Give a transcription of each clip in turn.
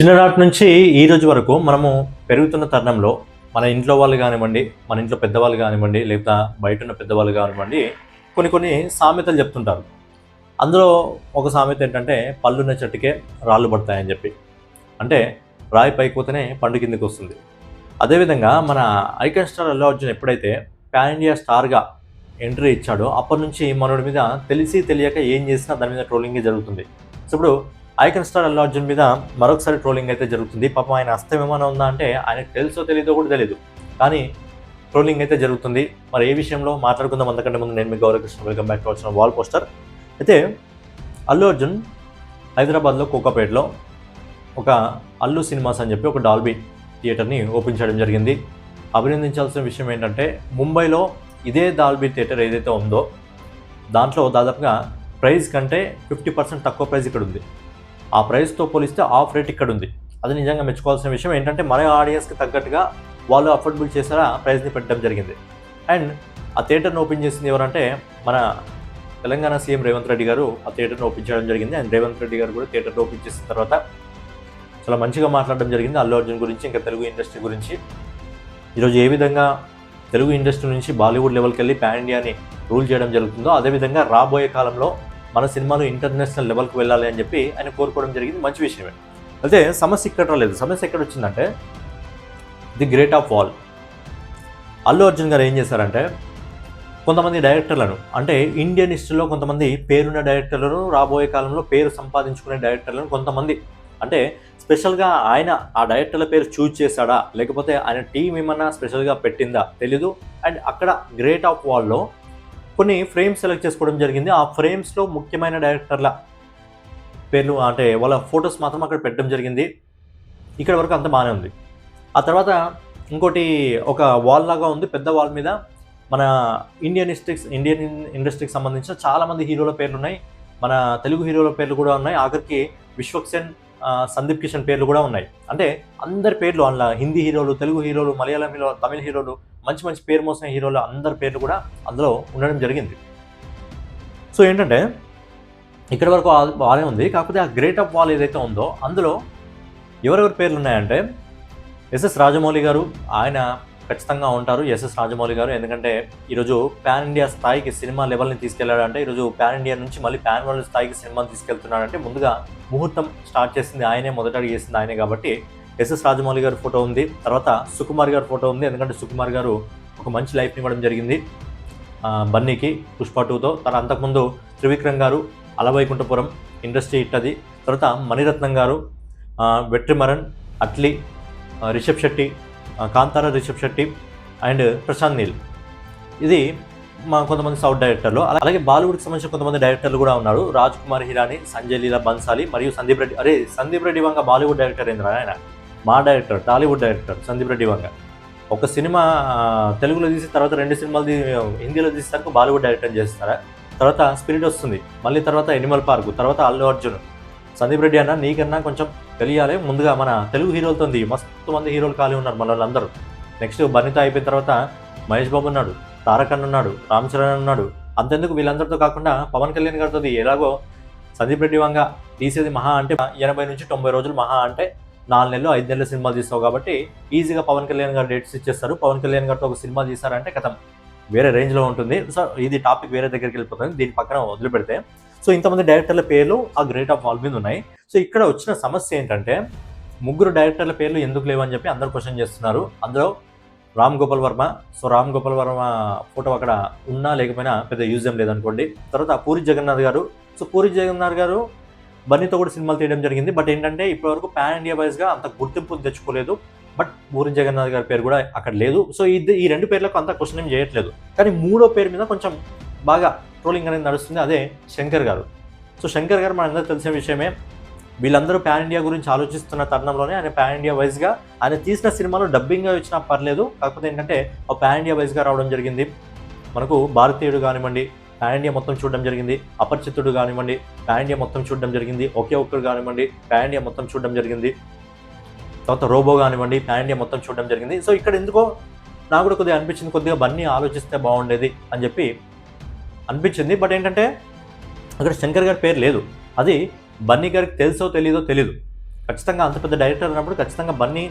చిన్ననాటి నుంచి ఈ రోజు వరకు మనము పెరుగుతున్న తరుణంలో మన ఇంట్లో వాళ్ళు కానివ్వండి, మన ఇంట్లో పెద్దవాళ్ళు కానివ్వండి, లేదా బయట ఉన్న పెద్దవాళ్ళు కానివ్వండి, కొన్ని కొన్ని సామెతలు చెప్తుంటారు. అందులో ఒక సామెత ఏంటంటే పళ్ళున్న చెట్టుకే రాళ్ళు పడతాయని చెప్పి. అంటే రాయి పైకి పోతేనే పండు కిందకి వస్తుంది. అదేవిధంగా మన ఐకాన్ స్టార్ అల్లు అర్జున్ ఎప్పుడైతే పాన్ ఇండియా స్టార్గా ఎంట్రీ ఇచ్చాడో అప్పటి నుంచి మనోడి మీద తెలిసి తెలియక ఏం చేసినా దాని మీద ట్రోలింగే జరుగుతుంది. సో ఇప్పుడు ఐకాన్ స్టార్ అల్లు అర్జున్ మీద మరొకసారి ట్రోలింగ్ అయితే జరుగుతుంది. పాపం ఆయన హస్తం ఏమైనా ఉందా అంటే ఆయనకు తెలుసో తెలీదో కూడా తెలియదు, కానీ ట్రోలింగ్ అయితే జరుగుతుంది. మరి ఏ విషయంలో మాట్లాడుకుందాం అంతకంటే ముందు నేను మీ గౌరవకృష్ణ. వెల్కమ్ బ్యాక్ టు వచ్చిన వాల్ పోస్టర్. అయితే అల్లు అర్జున్ హైదరాబాద్లో కోకాపేటలో ఒక అల్లు సినిమాస్ అని చెప్పి ఒక డాల్బీ థియేటర్ని ఓపెన్ చేయడం జరిగింది. అభినందించాల్సిన విషయం ఏంటంటే ముంబైలో ఇదే డాల్బీ థియేటర్ ఏదైతే ఉందో దాంట్లో దాదాపుగా ప్రైస్ కంటే 50% తక్కువ ప్రైస్ ఇక్కడ ఉంది. ఆ ప్రైస్తో పోలిస్తే ఆఫ్ రేట్ ఇక్కడ ఉంది. అది నిజంగా మెచ్చుకోవాల్సిన విషయం. ఏంటంటే మన ఆడియన్స్కి తగ్గట్టుగా వాళ్ళు అఫోర్డబుల్ చేసేలా ప్రైస్ని పెట్టడం జరిగింది. అండ్ ఆ థియేటర్ని ఓపెన్ చేసింది ఎవరంటే మన తెలంగాణ సీఎం రేవంత్ రెడ్డి గారు ఆ థియేటర్ని ఓపెన్ చేయడం జరిగింది. అండ్ రేవంత్ రెడ్డి గారు కూడా థియేటర్ని ఓపెన్ చేసిన తర్వాత చాలా మంచిగా మాట్లాడడం జరిగింది అల్లు అర్జున్ గురించి, ఇంకా తెలుగు ఇండస్ట్రీ గురించి. ఈరోజు ఏ విధంగా తెలుగు ఇండస్ట్రీ నుంచి బాలీవుడ్ లెవెల్కి వెళ్ళి పాన్ ఇండియాని రూల్ చేయడం జరుగుతుందో అదేవిధంగా రాబోయే కాలంలో మన సినిమాలు ఇంటర్నేషనల్ లెవెల్కి వెళ్ళాలి అని చెప్పి ఆయన కోరుకోవడం జరిగింది. మంచి విషయమే. అయితే సమస్య ఇక్కడ రాలేదు. సమస్య ఎక్కడ వచ్చిందంటే the great of wall. Allu Arjun గారు ఏం చేశారంటే కొంతమంది డైరెక్టర్లను, అంటే ఇండియన్ హిస్టరీలో కొంతమంది పేరున్న డైరెక్టర్లను, రాబోయే కాలంలో పేరు సంపాదించుకునే డైరెక్టర్లను కొంతమంది, అంటే స్పెషల్గా ఆయన ఆ డైరెక్టర్ల పేరు చూజ్ చేశాడా లేకపోతే ఆయన టీం ఏమన్నా స్పెషల్గా పెట్టిందా తెలీదు. అండ్ అక్కడ గ్రేట్ ఆఫ్ వాల్లో కొన్ని ఫ్రేమ్స్ సెలెక్ట్ చేసుకోవడం జరిగింది. ఆ ఫ్రేమ్స్లో ముఖ్యమైన డైరెక్టర్ల పేర్లు, అంటే వాళ్ళ ఫొటోస్ మాత్రం అక్కడ పెట్టడం జరిగింది. ఇక్కడ వరకు అంత బాగానే ఉంది. ఆ తర్వాత ఇంకోటి ఒక వాల్ లాగా ఉంది. పెద్ద వాల్ మీద మన ఇండియన్ ఇండస్ట్రీకి సంబంధించిన చాలామంది హీరోల పేర్లు ఉన్నాయి. మన తెలుగు హీరోల పేర్లు కూడా ఉన్నాయి. ఆఖరికి విశ్వక్సేన్, సందీప్ కిషన్ పేర్లు కూడా ఉన్నాయి. అంటే అందరి పేర్లు అందులో హిందీ హీరోలు, తెలుగు హీరోలు, మలయాళం హీరోలు, తమిళ హీరోలు, మంచి మంచి పేరు మోసిన హీరోలు అందరి పేర్లు కూడా అందులో ఉండడం జరిగింది. సో ఏంటంటే ఇక్కడ వరకు బాగానే ఉంది. కాకపోతే ఆ గ్రేట్ ఆఫ్ వాల్ ఏదైతే ఉందో అందులో ఎవరెవరి పేర్లు ఉన్నాయంటే ఎస్ఎస్ రాజమౌళి గారు, ఆయన ఖచ్చితంగా ఉంటారు. ఎస్ఎస్ రాజమౌళి గారు ఎందుకంటే ఈరోజు పాన్ ఇండియా స్థాయికి సినిమా లెవెల్ని తీసుకెళ్లాడంటే, ఈరోజు పాన్ ఇండియా నుంచి మళ్ళీ పాన్ వరల్డ్ స్థాయికి సినిమాని తీసుకెళ్తున్నాడంటే ముందుగా ముహూర్తం స్టార్ట్ చేసింది ఆయనే, మొదట చేసింది ఆయనే. కాబట్టి ఎస్ఎస్ రాజమౌళి గారి ఫోటో ఉంది. తర్వాత సుకుమార్ గారి ఫోటో ఉంది. ఎందుకంటే సుకుమార్ గారు ఒక మంచి లైఫ్ని ఇవ్వడం జరిగింది బన్నీకి పుష్ప 2తో. అంతకుముందు త్రివిక్రమ్ గారు అలవైకుంఠపురం ఇండస్ట్రీ హిట్ అది. తర్వాత మణిరత్నం గారు, వెట్రిమరన్, అట్లీ, రిషబ్ శెట్టి, కాంతారా రిషబ్ శెట్టి అండ్ ప్రశాంత్ నీల్. ఇది మా కొంతమంది సౌత్ డైరెక్టర్లు. అలాగే బాలీవుడ్కి సంబంధించిన కొంతమంది డైరెక్టర్లు కూడా ఉన్నారు. రాజ్ కుమార్ హిరానీ, సంజయ్ లీలా బన్సాలి మరియు సందీప్ రెడ్డి. సందీప్ రెడ్డి వంగ బాలీవుడ్ డైరెక్టర్ ఏంద్రా ఆయన, మా డైరెక్టర్, టాలీవుడ్ డైరెక్టర్ సందీప్ రెడ్డి వంగ. ఒక సినిమా తెలుగులో తీసి తర్వాత 2 సినిమాలు హిందీలో తీసేసరికి బాలీవుడ్ డైరెక్టర్ చేస్తారా. తర్వాత స్పిరిట్ వస్తుంది, మళ్ళీ తర్వాత ఎనిమల్ పార్క్, తర్వాత అల్లు అర్జున్. సందీప్ రెడ్డి అన్న నీకన్నా కొంచెం తెలియాలి. ముందుగా మన తెలుగు హీరోలతో మస్తు మంది హీరోలు ఖాళీ ఉన్నారు మన వాళ్ళందరూ. నెక్స్ట్ బన్నీతో అయిపోయిన తర్వాత మహేష్ బాబు ఉన్నాడు, తారక్ అన్న ఉన్నాడు, రామ్ చరణ్ ఉన్నాడు. అంతెందుకు వీళ్ళందరితో కాకుండా పవన్ కళ్యాణ్ గారితో ఎలాగో సందీప్ రెడ్డి వంగ తీసేది మహా అంటే 80 నుంచి 90 రోజులు, మహా అంటే 4 నెలలు 5 నెలల సినిమాలు తీస్తావు కాబట్టి ఈజీగా పవన్ కళ్యాణ్ గారు డేట్స్ ఇచ్చేస్తారు. పవన్ కళ్యాణ్ గారితో ఒక సినిమా తీస్తారంటే కథం వేరే రేంజ్లో ఉంటుంది. సో ఇది టాపిక్ వేరే దగ్గరికి వెళ్ళిపోతుంది, దీని పక్కన వదిలిపెడితే. సో ఇంతమంది డైరెక్టర్ల పేర్లు ఆ గ్రేట్ ఆఫ్ వాల్ మీద ఉన్నాయి. సో ఇక్కడ వచ్చిన సమస్య ఏంటంటే 3 డైరెక్టర్ల పేర్లు ఎందుకు లేవని చెప్పి అందరూ క్వశ్చన్ చేస్తున్నారు. అందులో రామ్ గోపాల్ వర్మ. సో రామ్ గోపాల్ వర్మ ఫోటో అక్కడ ఉన్నా లేకపోయినా పెద్ద యూజ్ ఏం లేదనుకోండి. తర్వాత పూరి జగన్నాథ్ గారు. సో పూరి జగన్నాథ్ గారు బన్నీతో కూడా సినిమాలు తీయడం జరిగింది. బట్ ఏంటంటే ఇప్పటివరకు పాన్ ఇండియా వైజ్గా అంత గుర్తింపు తెచ్చుకోలేదు. బట్ పూరి జగన్నాథ్ గారి పేరు కూడా అక్కడ లేదు. సో ఈ 2 పేర్లకు అంత క్వశ్చన్ ఏం చేయట్లేదు. కానీ 3వ పేరు మీద కొంచెం బాగా ట్రోలింగ్ అనేది నడుస్తుంది, అదే శంకర్ గారు. సో శంకర్ గారు మనందరికీ తెలిసిన విషయమే. వీళ్ళందరూ పాన్ ఇండియా గురించి ఆలోచిస్తున్న తరుణంలోనే ఆయన పాన్ ఇండియా వైజ్గా ఆయన తీసిన సినిమాలో డబ్బింగ్గా వచ్చినా పర్లేదు, కాకపోతే ఏంటంటే ఆ పాన్ ఇండియా వైజ్గా రావడం జరిగింది. మనకు భారతీయుడు కానివ్వండి పాన్ ఇండియా మొత్తం చూడడం జరిగింది, అపరిచితుడు కానివ్వండి పాన్ ఇండియా మొత్తం చూడడం జరిగింది, ఒకే ఒక్కడు కానివ్వండి పాన్ ఇండియా మొత్తం చూడడం జరిగింది, తర్వాత రోబో కానివ్వండి పాన్ ఇండియా మొత్తం చూడడం జరిగింది. సో ఇక్కడ ఎందుకో నాకు కూడా కొద్దిగా అనిపించింది, కొద్దిగా బన్నీ ఆలోచిస్తే బాగుండేది అని చెప్పి అనిపించింది. బట్ ఏంటంటే అక్కడ శంకర్ గారి పేరు లేదు. అది బన్నీ గారికి తెలుసో తెలీదో తెలీదు, ఖచ్చితంగా అంత పెద్ద డైరెక్టర్ అన్నప్పుడు ఖచ్చితంగా బన్నీ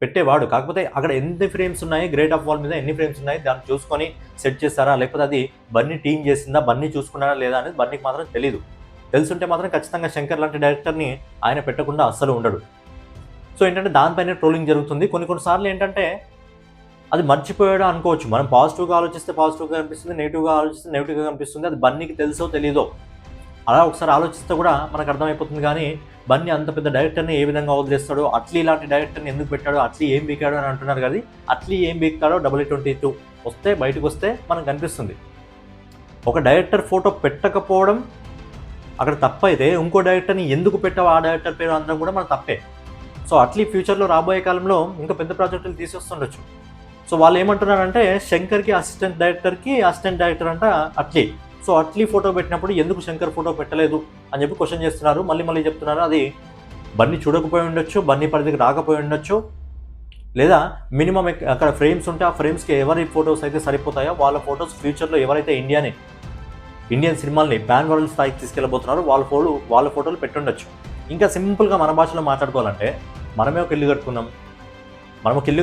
పెట్టేవాడు. కాకపోతే అక్కడ ఎన్ని ఫ్రేమ్స్ ఉన్నాయి, గ్రేట్ ఆఫ్ వాల్ మీద ఎన్ని ఫ్రేమ్స్ ఉన్నాయి దాన్ని చూసుకొని సెట్ చేస్తారా, లేకపోతే అది బన్నీ టీం చేసిందా, బన్నీ చూసుకున్నారా లేదా అనేది బన్నీకి మాత్రం తెలీదు. తెలుసుంటే మాత్రం ఖచ్చితంగా శంకర్ లాంటి డైరెక్టర్ని ఆయన పెట్టకుండా అస్సలు ఉండడు. సో ఏంటంటే దానిపైన ట్రోలింగ్ జరుగుతుంది. కొన్నిసార్లు ఏంటంటే అది మర్చిపోయాడు అనుకోవచ్చు. మనం పాజిటివ్గా ఆలోచిస్తే పాజిటివ్గా కనిపిస్తుంది, నెగిటివ్గా ఆలోచిస్తే నెగిటివ్గా కనిపిస్తుంది. అది బన్నీకి తెలుసో తెలీదో అలా ఒకసారి ఆలోచిస్తే కూడా మనకు అర్థమైపోతుంది. కానీ బన్నీ అంత పెద్ద డైరెక్టర్ని ఏ విధంగా వదిలేస్తాడో, అట్లీ లాంటి డైరెక్టర్ని ఎందుకు పెట్టాడో, అట్లీ ఏం బీకాడో అని అంటున్నారు. కానీ అట్లీ ఏం బీకాడో 22 వస్తే బయటకు వస్తే మనకు కనిపిస్తుంది. ఒక డైరెక్టర్ ఫోటో పెట్టకపోవడం అక్కడ తప్పైతే ఇంకో డైరెక్టర్ని ఎందుకు పెట్టావు, ఆ డైరెక్టర్ పేరు అందరం కూడా మన తప్పే. సో అట్లీ ఫ్యూచర్లో రాబోయే కాలంలో ఇంకా పెద్ద ప్రాజెక్టులు తీసుకొస్తుండొచ్చు. సో వాళ్ళు ఏమంటున్నారంటే శంకర్కి అసిస్టెంట్ డైరెక్టర్ అంట అట్లీ. సో అట్లీ ఫోటో పెట్టినప్పుడు ఎందుకు శంకర్ ఫోటో పెట్టలేదు అని చెప్పి క్వశ్చన్ చేస్తున్నారు. మళ్ళీ చెప్తున్నారు అది బన్నీ చూడకపోయి ఉండొచ్చు, బన్నీ పరిధికి రాకపోయి ఉండొచ్చు, లేదా మినిమం అక్కడ ఫ్రేమ్స్ ఉంటే ఆ ఫ్రేమ్స్కి ఎవరి ఫొటోస్ అయితే సరిపోతాయో వాళ్ళ ఫొటోస్ ఫ్యూచర్లో ఎవరైతే ఇండియన్ సినిమాల్ని పాన్ వరల్డ్ స్థాయికి తీసుకెళ్ళబోతున్నారో వాళ్ళ ఫోటోలు పెట్టుండొచ్చు. ఇంకా సింపుల్గా మన భాషలో మాట్లాడుకోవాలంటే మనమే ఒక ఇల్లు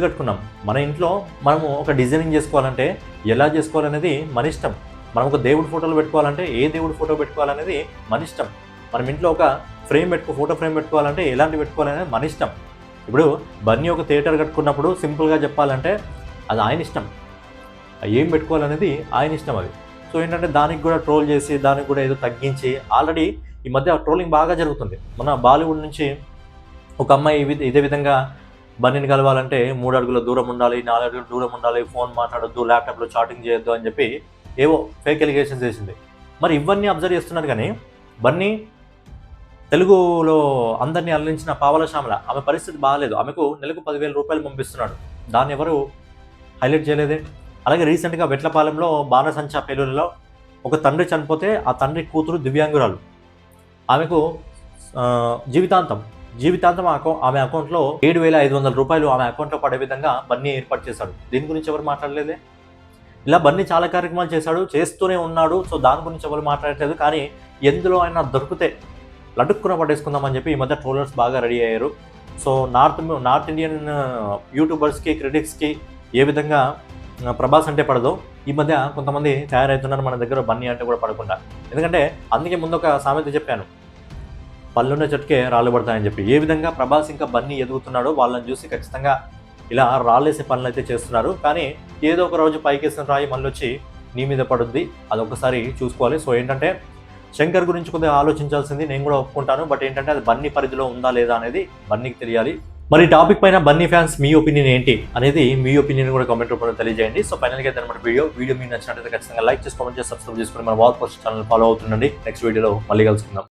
కట్టుకున్నాం. మన ఇంట్లో మనము ఒక డిజైనింగ్ చేసుకోవాలంటే ఎలా చేసుకోవాలనేది మన ఇష్టం. మనం ఒక దేవుడి ఫోటోలు పెట్టుకోవాలంటే ఏ దేవుడి ఫోటో పెట్టుకోవాలనేది మన ఇష్టం. మనం ఇంట్లో ఒక ఫోటో ఫ్రేమ్ పెట్టుకోవాలంటే ఎలాంటి పెట్టుకోవాలనేది మన ఇష్టం. ఇప్పుడు బన్నీ ఒక థియేటర్ కట్టుకున్నప్పుడు సింపుల్గా చెప్పాలంటే అది ఆయన ఇష్టం. ఏం పెట్టుకోవాలనేది ఆయన ఇష్టం అది. సో ఏంటంటే దానికి కూడా ట్రోల్ చేసి దానికి కూడా ఏదో తగ్గించి ఆల్రెడీ ఈ మధ్య ట్రోలింగ్ బాగా జరుగుతుంది. మన బాలీవుడ్ నుంచి ఒక అమ్మాయి ఇదే విధంగా బన్నీని కలవాలంటే 3 అడుగుల దూరం ఉండాలి, 4 అడుగుల దూరం ఉండాలి, ఫోన్ మాట్లాడొద్దు, ల్యాప్టాప్లో చాటింగ్ చేయొద్దు అని చెప్పి ఏవో ఫేక్ ఎలిగేషన్స్ వేసింది. మరి ఇవన్నీ అబ్జర్వ్ చేస్తున్నారు. కానీ బన్నీ తెలుగులో అందరినీ అల్లించిన పావల శ్యామల ఆమె పరిస్థితి బాగాలేదు. ఆమెకు నెలకు 10,000 రూపాయలు పంపిస్తున్నాడు. దాన్ని ఎవరు హైలైట్ చేయలేదే. అలాగే రీసెంట్గా వెట్లపాలెంలో బాణసంచా పేలులలో ఒక తండ్రి చనిపోతే ఆ తండ్రి కూతురు దివ్యాంగురాలు. ఆమెకు జీవితాంతం ఆమె అకౌంట్లో 7,500 రూపాయలు ఆమె అకౌంట్లో పడే విధంగా బన్నీ ఏర్పాటు చేశాడు. దీని గురించి ఎవరు మాట్లాడలేదే. ఇలా బన్నీ చాలా కార్యక్రమాలు చేస్తూనే ఉన్నాడు. సో దాని గురించి ఎవరు మాట్లాడట్లేదు. కానీ ఎందులో అయినా దొరికితే లటుక్కున పట్టేసుకుందామని చెప్పి ఈ మధ్య ట్రోలర్స్ బాగా రెడీ అయ్యారు. సో నార్త్ ఇండియన్ యూట్యూబర్స్కి, క్రిటిక్స్కి ఏ విధంగా ప్రభాస్ అంటే పడదో ఈ మధ్య కొంతమంది తయారవుతున్నారు మన దగ్గర బన్నీ అంటే కూడా పడకుండా. ఎందుకంటే అందుకే ముందు ఒక సామెత చెప్పాను, పళ్ళున్న చెట్టుకే రాళ్ళు పడతాయని చెప్పి. ఏ విధంగా ప్రభాస్ ఇంకా బన్నీ ఎదుగుతున్నాడో వాళ్ళని చూసి ఖచ్చితంగా ఇలా రాళ్ళేసే పనులు అయితే చేస్తున్నారు. కానీ ఏదో ఒక రోజు పైకేసిన రాయి మళ్ళీ వచ్చి నీ మీద పడుద్ది. అదొకసారి చూసుకోవాలి. సో ఏంటంటే శంకర్ గురించి కొద్దిగా ఆలోచించాల్సింది నేను కూడా ఒప్పుకుంటాను. బట్ ఏంటంటే అది బన్నీ పరిధిలో ఉందా లేదా అనేది బన్నీకి తెలియాలి. మరి టాపిక్ పైన బన్నీ ఫ్యాన్స్ మీ ఒపీనియన్ ఏంటి అనేది మీ ఒపీనియన్ కూడా కామెంట్ రూపంలో తెలియజేయండి. సో ఫైనల్గా అయితే అనమాట వీడియో మీకు నచ్చినట్లయితే ఖచ్చితంగా లైక్ చేసి కామెంట్ చేసి సబ్స్క్రైబ్ చేసుకుని మన వాల్ పోస్ట్ ఛానల్ ఫాలో అవుతుండండి. నెక్స్ట్ వీడియోలో మళ్ళీ కలుసుకుందాం.